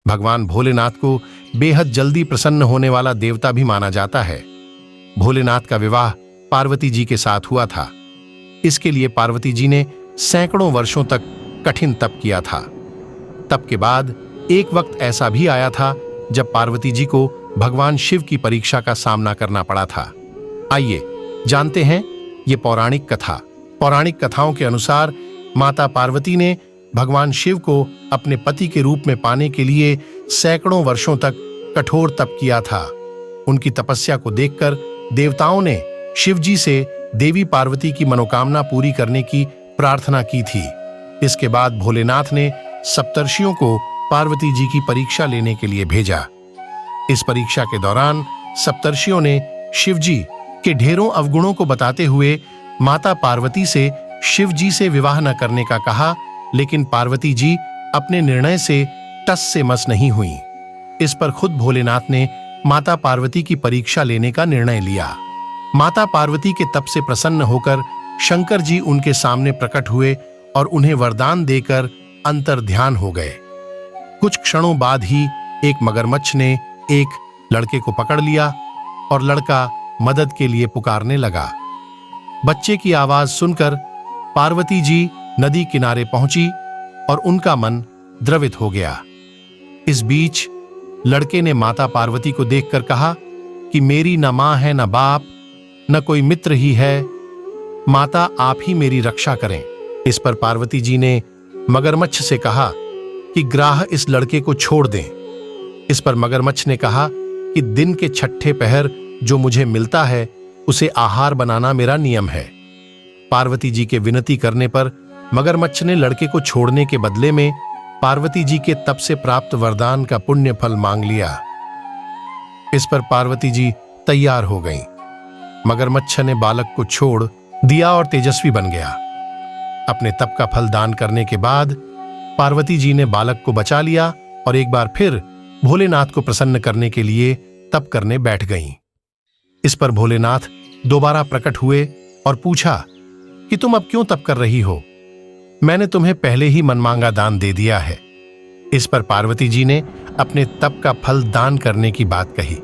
भगवान भोलेनाथ को बेहद जल्दी प्रसन्न होने वाला देवता भी माना जाता है। भोलेनाथ का विवाह पार्वती जी के साथ हुआ था। इसके लिए पार्वती जी ने सैकड़ों वर्षों तक कठिन तप किया था। तप के बाद एक वक्त ऐसा भी आया था जब पार्वती जी को भगवान शिव की परीक्षा का सामना करना पड़ा था। आइए जानते हैं ये पौराणिक कथा। पौराणिक कथाओं के अनुसार माता पार्वती ने भगवान शिव को अपने पति के रूप में पाने के लिए सैकड़ों वर्षों तक कठोर तप किया था। उनकी तपस्या को देखकर देवताओं ने शिव जी से देवी पार्वती की मनोकामना पूरी करने की प्रार्थना की थी। इसके बाद भोलेनाथ ने सप्तर्षियों को पार्वती जी की परीक्षा लेने के लिए भेजा। इस परीक्षा के दौरान सप्तर्षियों ने शिव जी के ढेरों अवगुणों को बताते हुए माता पार्वती से शिव जी से विवाह न करने का कहा, लेकिन पार्वती जी अपने निर्णय से टस से मस नहीं हुई। इस पर खुद भोलेनाथ ने माता पार्वती की परीक्षा लेने का निर्णय लिया। माता पार्वती के तप से प्रसन्न होकर शंकर जी उनके सामने प्रकट हुए और उन्हें वरदान देकर अंतर्ध्यान हो गए। कुछ क्षणों बाद ही एक मगरमच्छ ने एक लड़के को पकड़ लिया और लड़का मदद के लिए पुकारने लगा। बच्चे की आवाज सुनकर पार्वती जी नदी किनारे पहुंची और उनका मन द्रवित हो गया। इस बीच लड़के ने माता पार्वती को देखकर कहा कि मेरी न मां है न बाप, न कोई मित्र ही है, माता आप ही मेरी रक्षा करें। इस पर पार्वती जी ने मगरमच्छ से कहा कि ग्राह इस लड़के को छोड़ दें। इस पर मगरमच्छ ने कहा कि दिन के छठे पहर जो मुझे मिलता है उसे आहार बनाना मेरा नियम है। पार्वती जी के विनती करने पर मगरमच्छ ने लड़के को छोड़ने के बदले में पार्वती जी के तप से प्राप्त वरदान का पुण्य फल मांग लिया। इस पर पार्वती जी तैयार हो गईं। मगरमच्छ ने बालक को छोड़ दिया और तेजस्वी बन गया। अपने तप का फल दान करने के बाद पार्वती जी ने बालक को बचा लिया और एक बार फिर भोलेनाथ को प्रसन्न करने के लिए तप करने बैठ गईं। इस पर भोलेनाथ दोबारा प्रकट हुए और पूछा कि तुम अब क्यों तप कर रही हो? मैंने तुम्हें पहले ही मनमांगा दान दे दिया है। इस पर पार्वती जी ने अपने तप का फल दान करने की बात कही।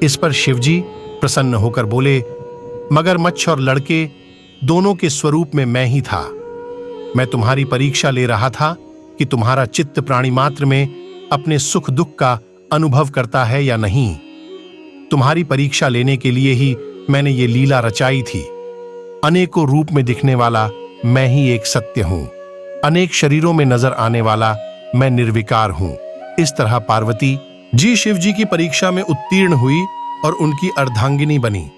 इस पर शिवजी प्रसन्न होकर बोले, मगरमच्छ और लड़के दोनों के स्वरूप में मैं ही था। मैं तुम्हारी परीक्षा ले रहा था कि तुम्हारा चित्त प्राणी मात्र में अपने सुख दुख का अनुभव करता है या नहीं। तुम्हारी परीक्षा लेने के लिए ही मैंने ये लीला रचाई थी। अनेकों रूप में दिखने वाला मैं ही एक सत्य हूं। अनेक शरीरों में नजर आने वाला मैं निर्विकार हूं। इस तरह पार्वती जी शिव जी की परीक्षा में उत्तीर्ण हुई और उनकी अर्धांगिनी बनी।